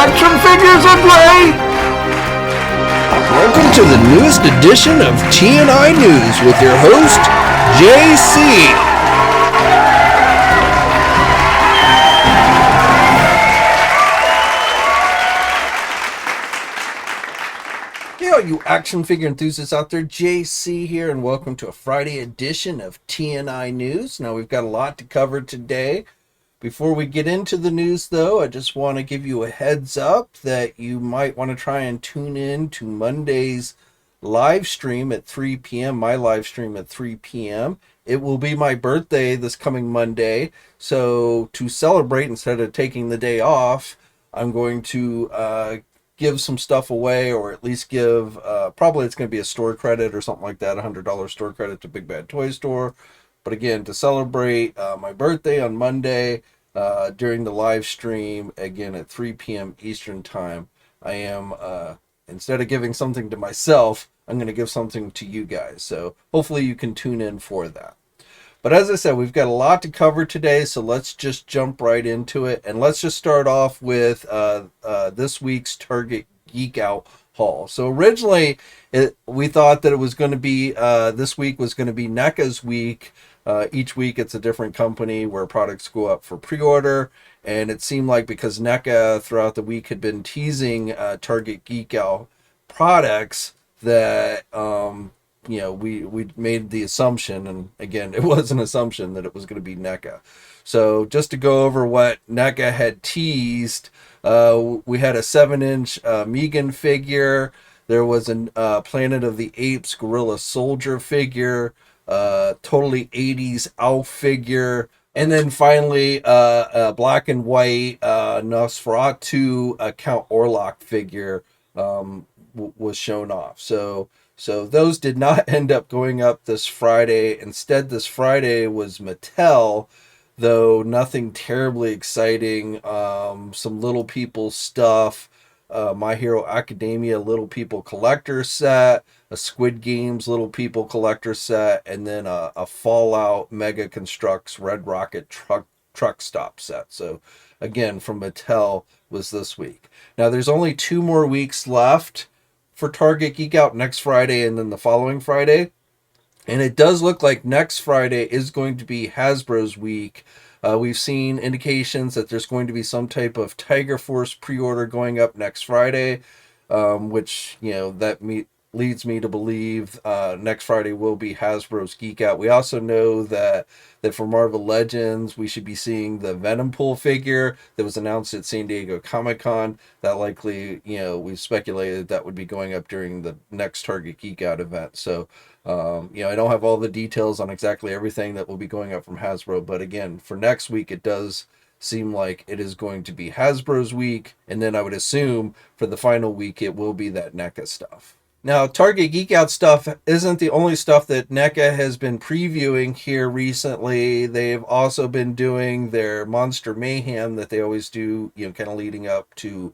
Action figures are great! Welcome to the newest edition of TNInews with your host, JC. Hey, all you action figure enthusiasts out there, JC here, and welcome to a Friday edition of TNInews. Now, we've got a lot to cover today. Before we get into the news, though, I just want to give you a heads up that you might want to try and tune in to Monday's live stream at 3 p.m., my live stream at 3 p.m. It will be my birthday this coming Monday, so to celebrate, instead of taking the day off, I'm going to give some stuff away, or at least give, probably it's going to be a store credit or something like that, $100 store credit to Big Bad Toy Store. But again, to celebrate my birthday on Monday during the live stream, again at 3 p.m. Eastern Time, I am, instead of giving something to myself, I'm going to give something to you guys. So hopefully you can tune in for that. But as I said, we've got a lot to cover today, so let's just jump right into it. And let's just start off with this week's Target Geek-Out haul. So originally, we thought that it was going to be, this week was going to be NECA's week. Each week it's a different company where products go up for pre-order, and it seemed like because NECA throughout the week had been teasing Target Geek-Out products that we made the assumption, and again it was an assumption, that it was going to be NECA. So just to go over what NECA had teased, we had a 7-inch Megan figure. There was a Planet of the Apes Gorilla Soldier figure. Totally 80s Alf figure, and then finally a black and white Nosferatu Count Orlok figure was shown off. So those did not end up going up this Friday. Instead, this Friday was Mattel, though nothing terribly exciting. Some Little People stuff, My Hero Academia Little People collector set, a Squid Games Little People collector set, and then a Fallout Mega Constructs Red Rocket truck stop set. So again, from Mattel was this week. Now there's only 2 more weeks left for Target Geek Out, next Friday and then the following Friday. And it does look like next Friday is going to be Hasbro's week. We've seen indications that there's going to be some type of Tiger Force pre-order going up next Friday, which, that leads me to believe next Friday will be Hasbro's Geek Out. We also know that for Marvel Legends, we should be seeing the Venompool figure that was announced at San Diego Comic-Con. That likely, we've speculated that would be going up during the next Target Geek Out event. So, I don't have all the details on exactly everything that will be going up from Hasbro. But again, for next week, it does seem like it is going to be Hasbro's week. And then I would assume for the final week, it will be that NECA stuff. Now, Target Geek Out stuff isn't the only stuff that NECA has been previewing here recently. They've also been doing their Monster Mayhem that they always do, kind of leading up to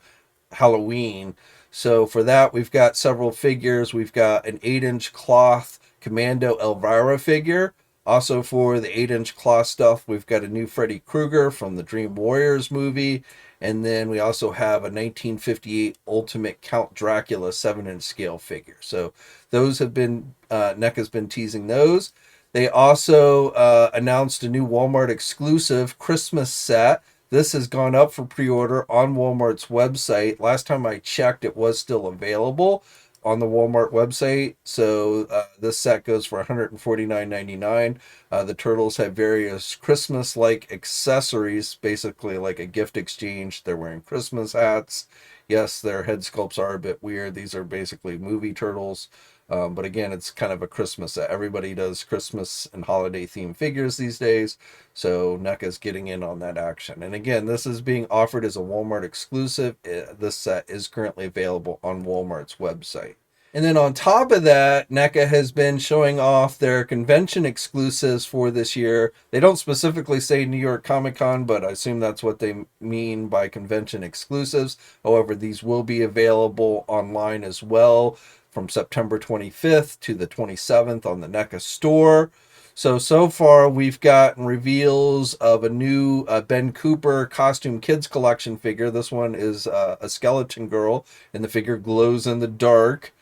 Halloween. So for that, we've got several figures. We've got an 8-inch cloth Commando Elvira figure. Also for the 8-inch cloth stuff, we've got a new Freddy Krueger from the Dream Warriors movie. And then we also have a 1958 Ultimate Count Dracula 7-inch scale figure. So those have been, NECA's been teasing those. They also announced a new Walmart exclusive Christmas set. This has gone up for pre-order on Walmart's website. Last time I checked, it was still available on the Walmart website. So this set goes for $149.99. The turtles have various Christmas-like accessories, basically like a gift exchange. They're wearing Christmas hats. Yes, their head sculpts are a bit weird. These are basically movie turtles. But again, it's kind of a Christmas set. Everybody does Christmas and holiday themed figures these days. So NECA's getting in on that action. And again, this is being offered as a Walmart exclusive. This set is currently available on Walmart's website. And then on top of that, NECA has been showing off their convention exclusives for this year. They don't specifically say New York Comic Con, but I assume that's what they mean by convention exclusives. However, these will be available online as well from September 25th to the 27th on the NECA store. So far we've gotten reveals of a new Ben Cooper costume kids collection figure. This one is a skeleton girl, and the figure glows in the dark.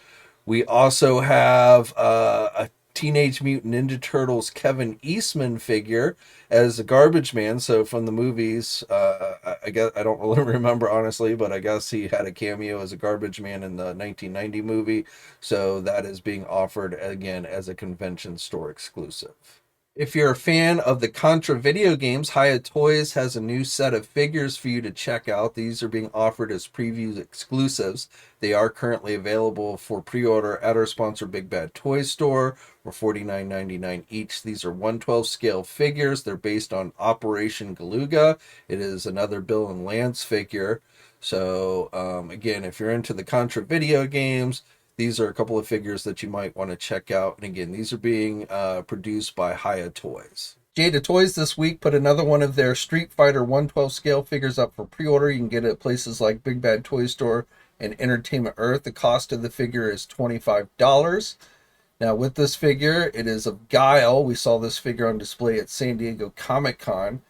We also have a Teenage Mutant Ninja Turtles Kevin Eastman figure as a garbage man. So from the movies, I guess I don't really remember honestly, but I guess he had a cameo as a garbage man in the 1990 movie. So that is being offered again as a convention store exclusive. If you're a fan of the Contra video games, Hiya Toys has a new set of figures for you to check out. These are being offered as previews exclusives. They are currently available for pre-order at our sponsor Big Bad Toy Store for $49.99 each. These are 1/12 scale figures. They're based on Operation Galuga. It is another Bill and Lance figure. So again, if you're into the Contra video games, these are a couple of figures that you might want to check out. And again, these are being produced by Hiya Toys. Jada Toys this week put another one of their Street Fighter 1/12 scale figures up for pre-order. You can get it at places like Big Bad Toy Store and Entertainment Earth. The cost of the figure is $25. Now with this figure, it is of Guile. We saw this figure on display at San Diego Comic-Con.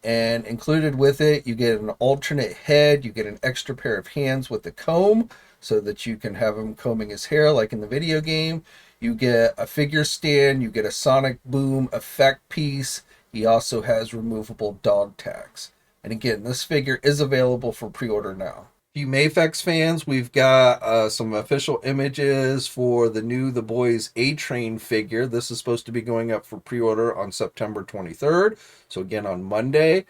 And included with it, you get an alternate head, you get an extra pair of hands with a comb so that you can have him combing his hair like in the video game. You get a figure stand, you get a sonic boom effect piece. He also has removable dog tags. And again, this figure is available for pre-order now. You MAFEX fans, we've got some official images for the new The Boys A-Train figure. This is supposed to be going up for pre-order on September 23rd. So again, on Monday.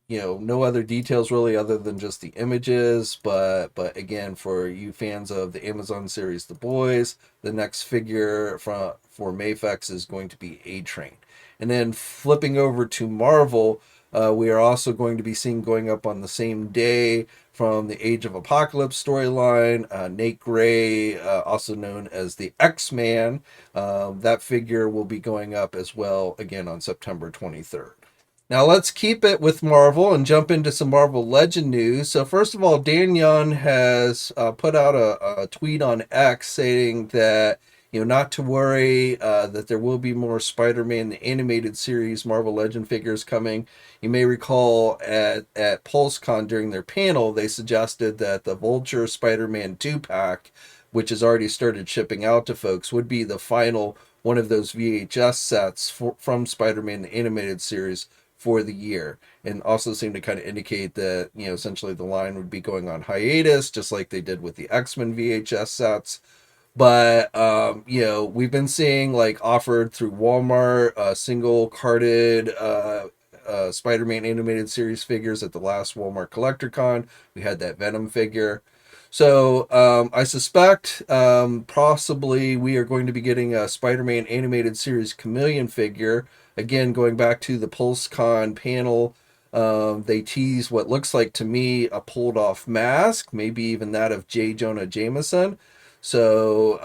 No other details really other than just the images. But again, for you fans of the Amazon series The Boys, the next figure for MAFEX is going to be A-Train. And then flipping over to Marvel, we are also going to be seeing going up on the same day from the Age of Apocalypse storyline, Nate Gray, also known as the X-Man. That figure will be going up as well, again, on September 23rd. Now let's keep it with Marvel and jump into some Marvel Legend news. So first of all, Dan Young has put out a tweet on X saying that not to worry, that there will be more Spider-Man the animated series Marvel Legend figures coming. You may recall at PulseCon during their panel, they suggested that the Vulture Spider-Man 2-pack, which has already started shipping out to folks, would be the final one of those VHS sets from Spider-Man the animated series for the year, and also seemed to kind of indicate that essentially the line would be going on hiatus, just like they did with the X-Men VHS sets. But we've been seeing like offered through Walmart single carded Spider-Man animated series figures at the last Walmart Collector Con. We had that Venom figure. So I suspect possibly we are going to be getting a Spider-Man animated series Chameleon figure. Again, going back to the PulseCon panel, they tease what looks like to me a pulled off mask, maybe even that of J. Jonah Jameson. So,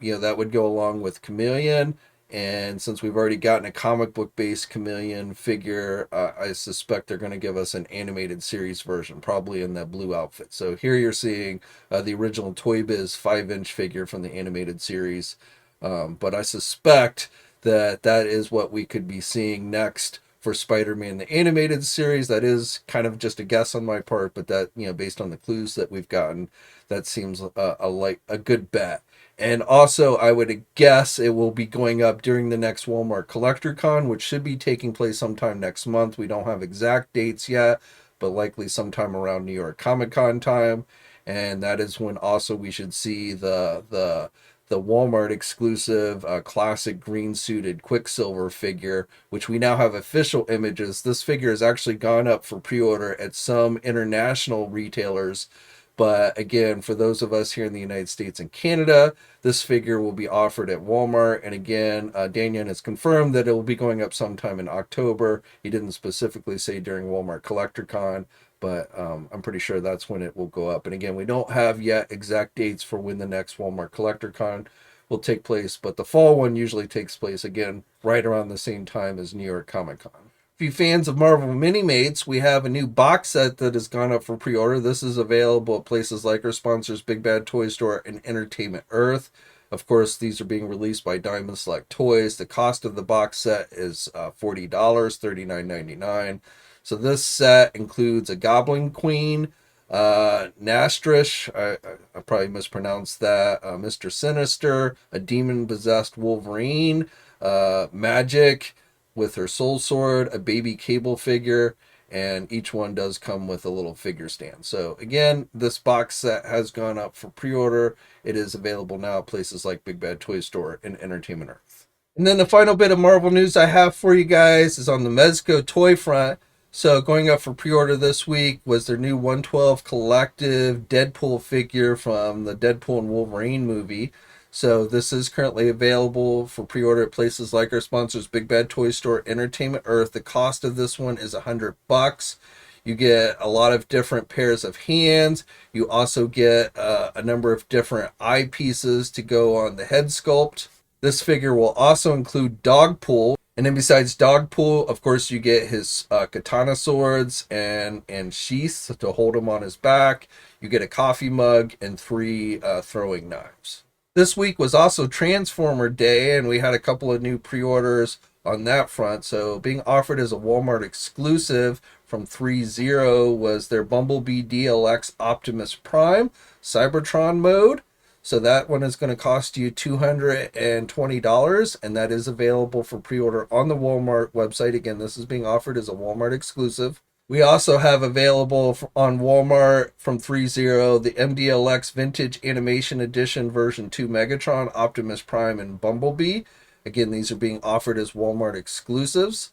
that would go along with Chameleon. And since we've already gotten a comic book based Chameleon figure, I suspect they're going to give us an animated series version, probably in that blue outfit. So here you're seeing the original Toy Biz 5-inch figure from the animated series. But I suspect that is what we could be seeing next for Spider-Man the animated series. That is kind of just a guess on my part, but that based on the clues that we've gotten, that seems a good bet. And also, I would guess it will be going up during the next Walmart Collector Con, which should be taking place sometime next month. We don't have exact dates yet, but likely sometime around New York Comic Con time. And that is when also we should see the Walmart exclusive classic green suited Quicksilver figure, which we now have official images. This figure has actually gone up for pre-order at some international retailers. But again, for those of us here in the United States and Canada, this figure will be offered at Walmart. And again, Dan Young has confirmed that it will be going up sometime in October. He didn't specifically say during Walmart Collector Con, but I'm pretty sure that's when it will go up. And again, we don't have yet exact dates for when the next Walmart Collector Con will take place, but the fall one usually takes place again right around the same time as New York Comic Con. If you fans of Marvel Minimates, we have a new box set that has gone up for pre-order. This is available at places like our sponsors Big Bad Toy Store and Entertainment Earth. Of course, these are being released by Diamond Select Toys. The cost of the box set is $40, $39.99. So this set includes a Goblin Queen, Nastrish, I probably mispronounced that, Mr. Sinister, a demon-possessed Wolverine, Magic with her soul sword, a baby Cable figure, and each one does come with a little figure stand. So again, this box set has gone up for pre-order. It is available now at places like Big Bad Toy Store and Entertainment Earth. And then the final bit of Marvel news I have for you guys is on the Mezco toy front. So going up for pre-order this week was their new 112 collective Deadpool figure from the Deadpool and Wolverine movie. So this is currently available for pre-order at places like our sponsors, Big Bad Toy Store, Entertainment Earth. The cost of this one is $100. You get a lot of different pairs of hands. You also get a number of different eye pieces to go on the head sculpt. This figure will also include Dogpool. And then besides Dogpool, of course, you get his katana swords and sheaths to hold him on his back. You get a coffee mug and 3 throwing knives. This week was also Transformer Day, and we had a couple of new pre-orders on that front. So being offered as a Walmart exclusive from Threezero was their Bumblebee DLX Optimus Prime Cybertron mode. So that one is going to cost you $220, and that is available for pre-order on the Walmart website. Again, this is being offered as a Walmart exclusive. We also have available on Walmart from Threezero the MDLX Vintage Animation Edition version 2 Megatron, Optimus Prime, and Bumblebee. Again, these are being offered as Walmart exclusives.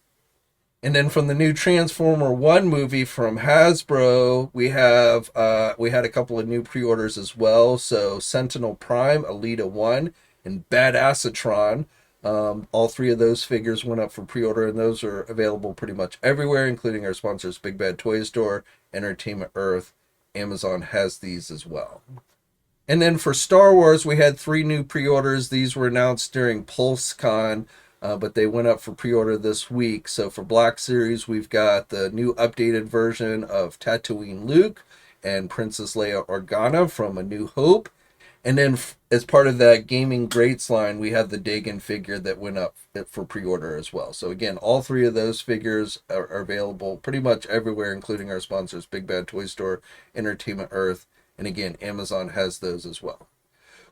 And then from the new Transformer 1 movie from Hasbro, we had a couple of new pre-orders as well. So Sentinel Prime, Alita 1, and Badassatron. All 3 of those figures went up for pre-order, and those are available pretty much everywhere, including our sponsors, Big Bad Toy Store, Entertainment Earth. Amazon has these as well. And then for Star Wars, we had 3 new pre-orders. These were announced during PulseCon. But they went up for pre-order this week. So for Black Series, we've got the new updated version of Tatooine Luke and Princess Leia Organa from A New Hope. And then as part of that Gaming Greats line, we have the Dagon figure that went up for pre-order as well. So again, all 3 of those figures are available pretty much everywhere, including our sponsors, Big Bad Toy Store, Entertainment Earth, and again, Amazon has those as well.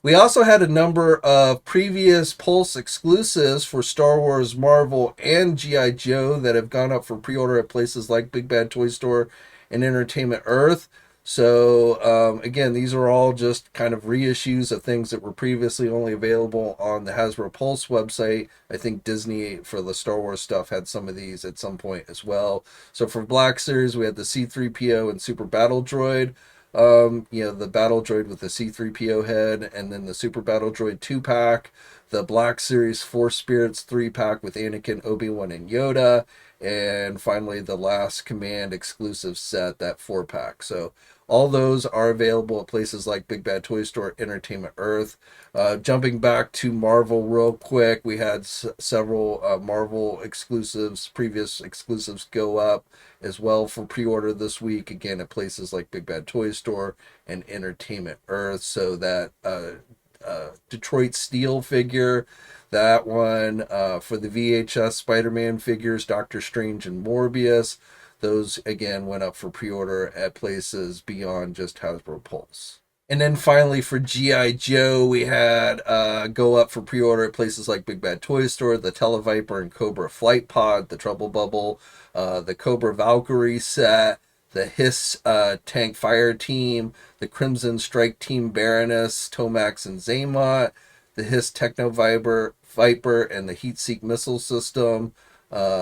We also had a number of previous Pulse exclusives for Star Wars, Marvel, and GIJoe that have gone up for pre-order at places like Big Bad Toy Store and Entertainment Earth. So, again, these are all just kind of reissues of things that were previously only available on the Hasbro Pulse website. I think Disney, for the Star Wars stuff, had some of these at some point as well. So for Black Series, we had the C-3PO and Super Battle Droid. The Battle Droid with the C-3PO head, and then the Super Battle Droid 2-pack, the Black Series Force Spirits 3-pack with Anakin, Obi-Wan, and Yoda, and finally the Last Command exclusive set, that 4-pack. So all those are available at places like Big Bad Toy Store, Entertainment Earth. Jumping back to Marvel real quick, we had several Marvel exclusives, previous exclusives go up as well for pre-order this week, again at places like Big Bad Toy Store and Entertainment Earth. So that Detroit Steel figure, that one for the VHS Spider-Man figures, Doctor Strange and Morbius, those again went up for pre-order at places beyond just Hasbro Pulse. And then finally for GIJoe, we had go up for pre-order at places like Big Bad Toy Store, the Televiper and Cobra Flight Pod, the Trouble Bubble, the Cobra Valkyrie set, the Hiss Tank Fire Team, the Crimson Strike Team Baroness, Tomax and Zaymot, the Hiss Techno Viper, and the Heatseek Missile System,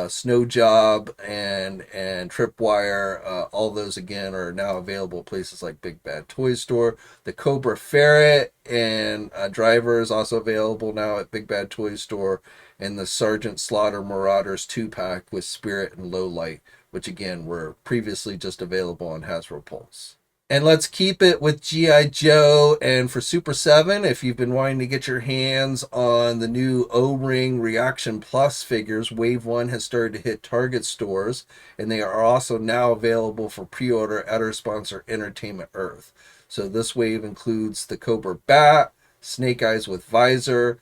Snow Job and Tripwire. All those again are now available at places like Big Bad Toy Store. The Cobra Ferret and Driver is also available now at Big Bad Toy Store, and the Sergeant Slaughter Marauders 2-pack with Spirit and Lowlight, which again were previously just available on Hasbro Pulse. And let's keep it with GIJoe. And for Super 7, if you've been wanting to get your hands on the new O-Ring Reaction Plus figures, Wave 1 has started to hit Target stores, and they are also now available for pre-order at our sponsor, Entertainment Earth. So this wave includes the Cobra Bat, Snake Eyes with Visor,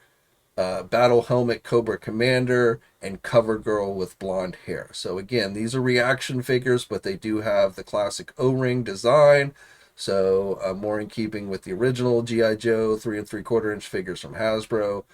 Battle Helmet Cobra Commander, and Cover Girl with blonde hair. So again, these are reaction figures, but they do have the classic O-ring design. So more in keeping with the original GIJoe 3 3/4 inch figures from Hasbro,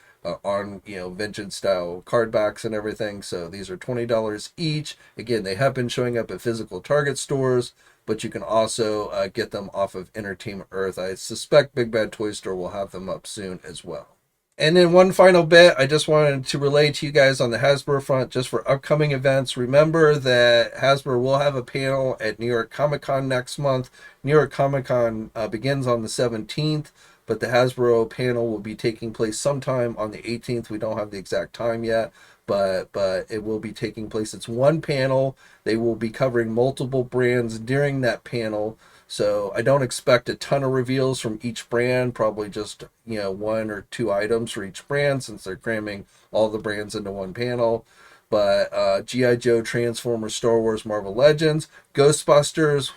on vintage style card backs and everything. So these are $20 each. Again, they have been showing up at physical Target stores, but you can also get them off of Entertainment Earth. I suspect Big Bad Toy Store will have them up soon as well. And then one final bit, I just wanted to relay to you guys on the Hasbro front, just for upcoming events. Remember that Hasbro will have a panel at New York Comic Con next month. New York Comic Con begins on the 17th, but the Hasbro panel will be taking place sometime on the 18th. We don't have the exact time yet, but it will be taking place. It's one panel. They will be covering multiple brands during that panel. So I don't expect a ton of reveals from each brand, probably just, 1 or 2 items for each brand, since they're cramming all the brands into one panel. But GIJoe, Transformers, Star Wars, Marvel Legends, Ghostbusters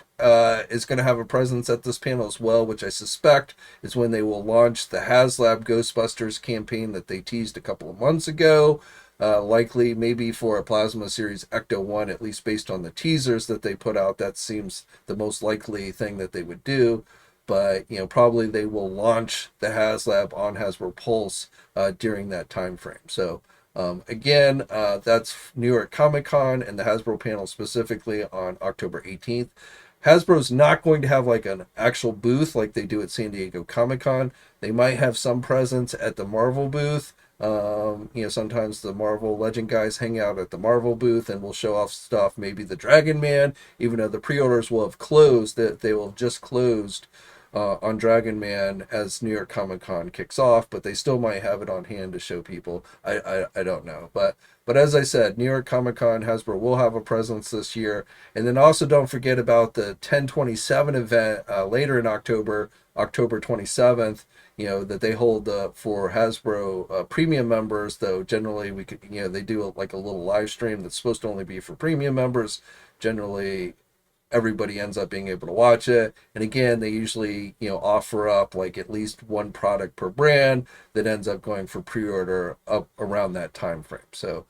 is going to have a presence at this panel as well, which I suspect is when they will launch the HasLab Ghostbusters campaign that they teased a couple of months ago. Likely maybe for a Plasma Series Ecto 1, at least based on the teasers that they put out. That seems the most likely thing that they would do. But, probably they will launch the HasLab on Hasbro Pulse during that time frame. So, again, that's New York Comic Con and the Hasbro panel specifically on October 18th. Hasbro's not going to have like an actual booth like they do at San Diego Comic Con. They might have some presence at the Marvel booth. Sometimes the Marvel Legend guys hang out at the Marvel booth and will show off stuff. Maybe the Dragon Man, even though the pre-orders will have closed, that they will have just closed on Dragon Man as New York Comic Con kicks off, but they still might have it on hand to show people. I don't know, but as I said, New York Comic Con, Hasbro will have a presence this year. And then also don't forget about the 10/27 event later in October 27th. That they hold for Hasbro premium members, though generally we could, they do like a little live stream that's supposed to only be for premium members. Generally, everybody ends up being able to watch it. And again, they usually, offer up like at least one product per brand that ends up going for pre-order up around that time frame. So,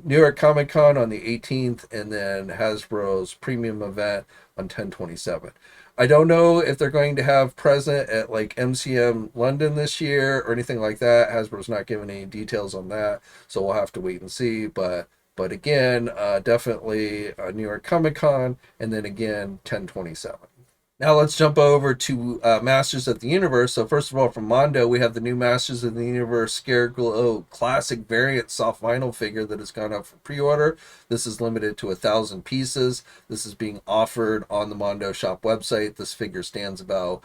New York Comic Con on the 18th, and then Hasbro's premium event on 10/27. I don't know if they're going to have present at like MCM London this year or anything like that. Hasbro's not giving any details on that, so we'll have to wait and see. But again, definitely New York Comic Con, and then again 10/27. Now let's jump over to Masters of the Universe. So first of all, from Mondo, we have the new Masters of the Universe Scareglow Classic Variant Soft Vinyl figure that has gone up for pre-order. This is limited to 1,000 pieces. This is being offered on the Mondo shop website. This figure stands about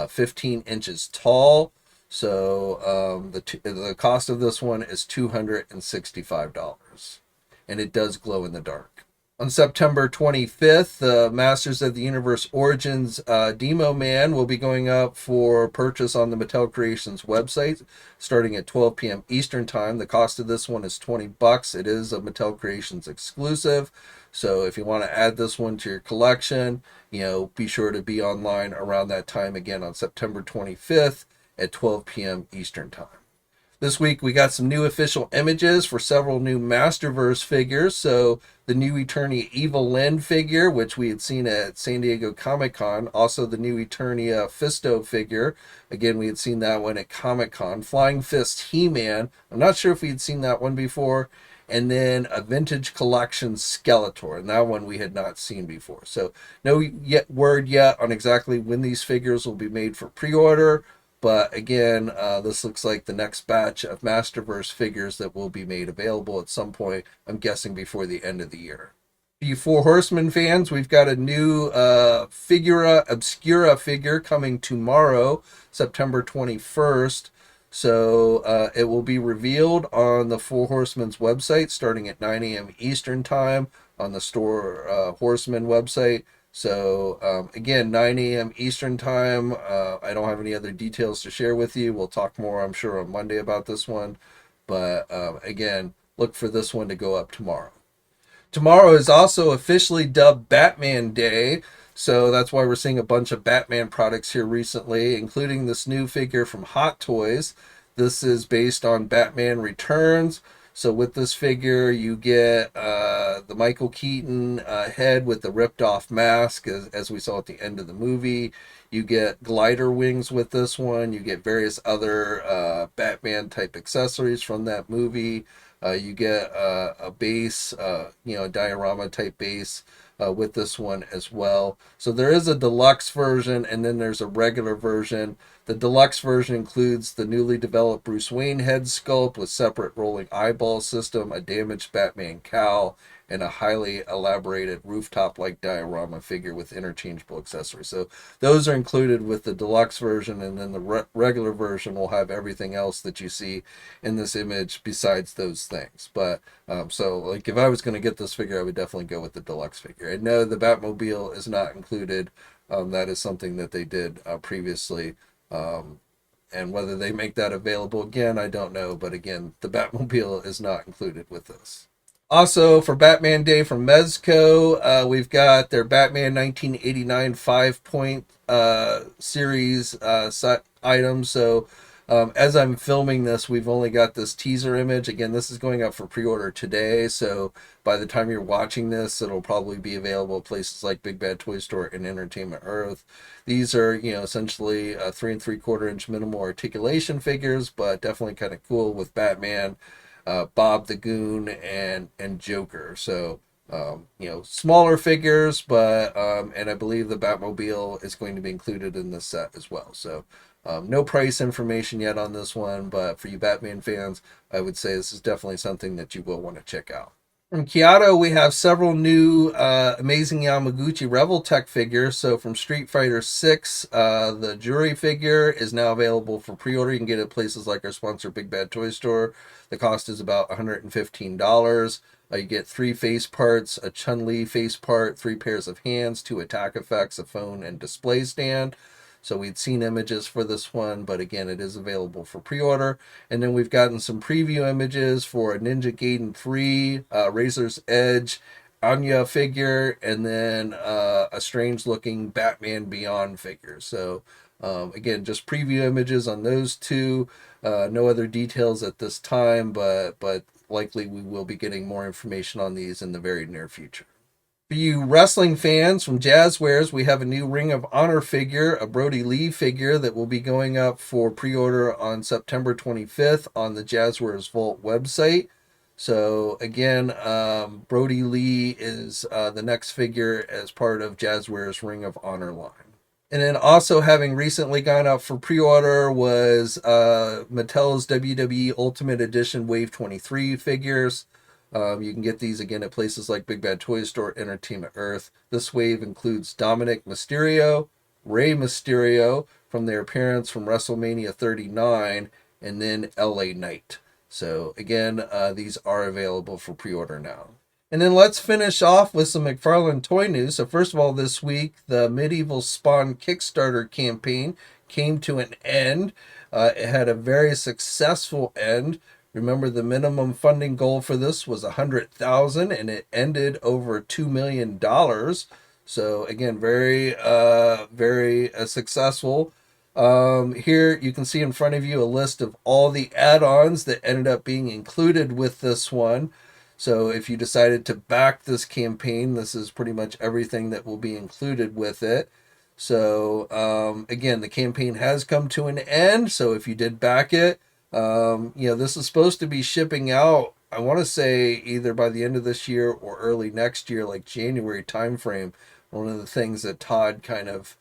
15 inches tall. So the cost of this one is $265. And it does glow in the dark. On September 25th, the Masters of the Universe Origins Demo Man will be going up for purchase on the Mattel Creations website starting at 12 p.m. Eastern Time. The cost of this one is $20. It is a Mattel Creations exclusive. So if you want to add this one to your collection, be sure to be online around that time again on September 25th at 12 p.m. Eastern Time. This week we got some new official images for several new Masterverse figures. So the new Eternia Evil Lyn figure, which we had seen at San Diego Comic Con. Also the new Eternia Fisto figure. Again, we had seen that one at Comic Con. Flying Fist He-Man. I'm not sure if we had seen that one before. And then a Vintage Collection Skeletor. And that one we had not seen before. So no word yet on exactly when these figures will be made for pre-order. But again, this looks like the next batch of Masterverse figures that will be made available at some point, I'm guessing before the end of the year. For you Four Horsemen fans, we've got a new Figura Obscura figure coming tomorrow, September 21st. So it will be revealed on the Four Horsemen's website starting at 9 a.m. Eastern Time on the Store Horsemen website. So, again, 9 a.m. Eastern Time. I don't have any other details to share with you. We'll talk more, I'm sure, on Monday about this one. But, again, look for this one to go up tomorrow. Tomorrow is also officially dubbed Batman Day. So that's why we're seeing a bunch of Batman products here recently, including this new figure from Hot Toys. This is based on Batman Returns. So with this figure, you get the Michael Keaton head with the ripped off mask, as we saw at the end of the movie. You get glider wings with this one. You get various other Batman type accessories from that movie. You get a base, a diorama type base with this one as well. So there is a deluxe version, and then there's a regular version. The deluxe version includes the newly developed Bruce Wayne head sculpt with separate rolling eyeball system, a damaged Batman cowl, and a highly elaborated rooftop-like diorama figure with interchangeable accessories. So those are included with the deluxe version, and then the regular version will have everything else that you see in this image besides those things. But so like if I was going to get this figure, I would definitely go with the deluxe figure. And no, the Batmobile is not included. That is something that they did previously. And whether they make that available again, I don't know. But again, the Batmobile is not included with this. Also, for Batman Day from Mezco, we've got their Batman 1989 5-point series items. So as I'm filming this, we've only got this teaser image. Again, this is going up for pre-order today. So by the time you're watching this, it'll probably be available at places like Big Bad Toy Store and Entertainment Earth. These are, essentially 3 3/4 inch minimal articulation figures, but definitely kind of cool with Batman, Bob the Goon, and Joker. So smaller figures, but and I believe the Batmobile is going to be included in this set as well. So no price information yet on this one, but for you Batman fans, I would say this is definitely something that you will want to check out. From GIJoe, we have several new Amazing Yamaguchi Reveltech figures. So from Street Fighter 6, the Jury figure is now available for pre-order. You can get it at places like our sponsor, Big Bad Toy Store. The cost is about $115. You get 3 face parts, a Chun-Li face part, 3 pairs of hands, 2 attack effects, a phone, and display stand. So we'd seen images for this one, but again, it is available for pre-order. And then we've gotten some preview images for a Ninja Gaiden 3, Razor's Edge, Anya figure, and then a strange-looking Batman Beyond figure. So again, just preview images on those two. No other details at this time, but likely we will be getting more information on these in the very near future. For you wrestling fans from Jazzwares, we have a new Ring of Honor figure, a Brody Lee figure that will be going up for pre-order on September 25th on the Jazzwares Vault website. So again, Brody Lee is the next figure as part of Jazzwares Ring of Honor line. And then also having recently gone out for pre-order was Mattel's WWE Ultimate Edition Wave 23 figures. You can get these again at places like Big Bad Toy Store, Entertainment Earth. This wave includes Dominic Mysterio, Rey Mysterio from their appearance from WrestleMania 39, and then LA Knight. So again, these are available for pre-order now. And then let's finish off with some McFarlane toy news. So first of all, this week, the Medieval Spawn Kickstarter campaign came to an end. It had a very successful end. Remember, the minimum funding goal for this was $100,000, and it ended over $2 million. So again, very successful. Here you can see in front of you a list of all the add-ons that ended up being included with this one. So if you decided to back this campaign, this is pretty much everything that will be included with it. So again, the campaign has come to an end. So if you did back it, this is supposed to be shipping out, I want to say either by the end of this year or early next year, like January timeframe. One of the things that Todd kind of,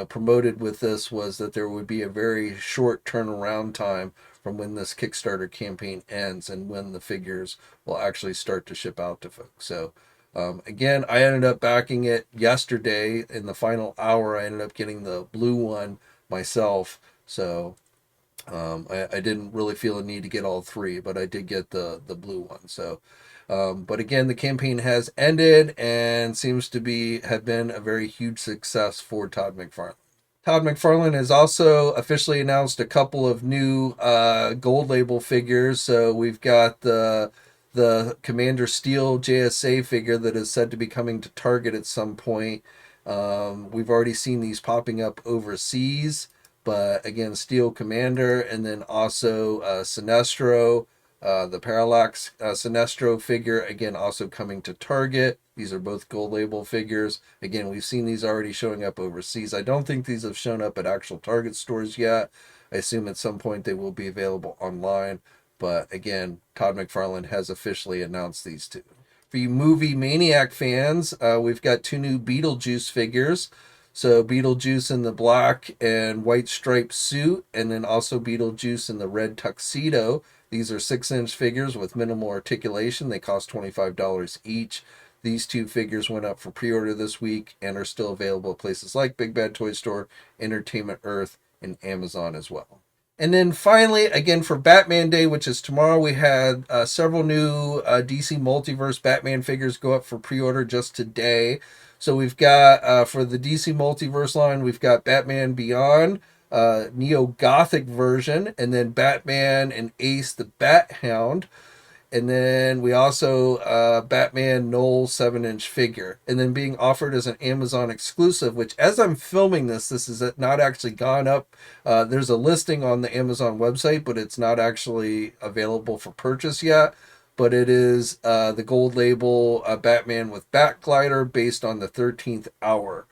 promoted with this was that there would be a very short turnaround time from when this Kickstarter campaign ends and when the figures will actually start to ship out to folks. So, again, I ended up backing it yesterday in the final hour. I ended up getting the blue one myself. So, I didn't really feel a need to get all 3, but I did get the blue one. So, but again, the campaign has ended and seems to have been a very huge success for Todd McFarlane. Todd McFarlane has also officially announced a couple of new gold label figures. So we've got the Commander Steel JSA figure that is said to be coming to Target at some point. We've already seen these popping up overseas, but again, Steel Commander, and then also Sinestro, the Parallax Sinestro figure, again, also coming to Target. These are both gold label figures. Again, we've seen these already showing up overseas. I don't think these have shown up at actual Target stores yet. I assume at some point they will be available online. But again, Todd McFarlane has officially announced these two. For you movie maniac fans, we've got two new Beetlejuice figures. So Beetlejuice in the black and white striped suit, and then also Beetlejuice in the red tuxedo. These are 6-inch figures with minimal articulation. They cost $25 each. These two figures went up for pre-order this week and are still available at places like Big Bad Toy Store, Entertainment Earth, and Amazon as well. And then finally, again for Batman Day, which is tomorrow, we had several new DC Multiverse Batman figures go up for pre-order just today. So we've got, for the DC Multiverse line, we've got Batman Beyond, Neo-Gothic version, and then Batman and Ace the Bat-Hound. And then we also, Batman Knoll 7-inch figure. And then being offered as an Amazon exclusive, which as I'm filming this is not actually gone up. There's a listing on the Amazon website, but it's not actually available for purchase yet. But it is the gold label Batman with Bat Glider based on the 13th hour.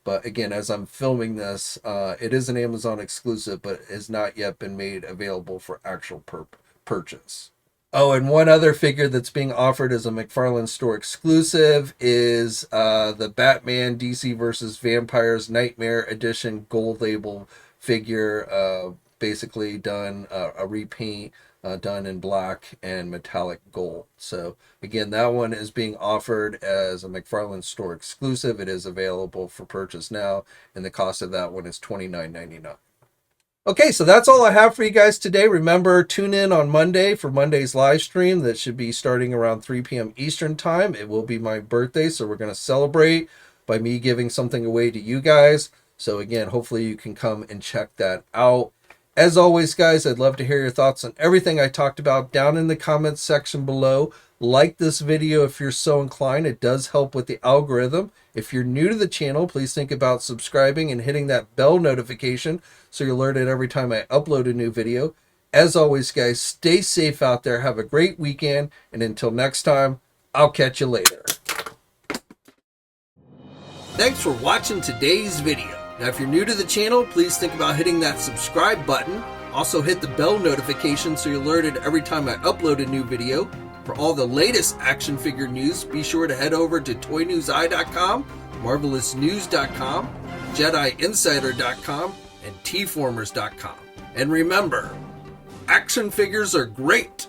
But again, as I'm filming this, it is an Amazon exclusive, but has not yet been made available for actual purchase. Oh, and one other figure that's being offered as a McFarlane store exclusive is the Batman DC vs. Vampires Nightmare Edition gold label figure, basically done a repaint, done in black and metallic gold. So again, that one is being offered as a McFarlane store exclusive. It is available for purchase now, and the cost of that one is $29.99. Okay, so that's all I have for you guys today. Remember, tune in on Monday for Monday's live stream. That should be starting around 3 p.m. Eastern time. It will be my birthday, so we're going to celebrate by me giving something away to you guys. So again, hopefully you can come and check that out. As always, guys, I'd love to hear your thoughts on everything I talked about down in the comments section below. Like this video if you're so inclined. It does help with the algorithm. If you're new to the channel, please think about subscribing and hitting that bell notification so you're alerted every time I upload a new video. As always, guys, stay safe out there. Have a great weekend. And until next time, I'll catch you later. Thanks for watching today's video. Now, if you're new to the channel, please think about hitting that subscribe button. Also hit the bell notification so you're alerted every time I upload a new video. For all the latest action figure news, be sure to head over to ToyNewsEye.com, MarvelousNews.com, JediInsider.com, and TFormers.com. And remember, action figures are great,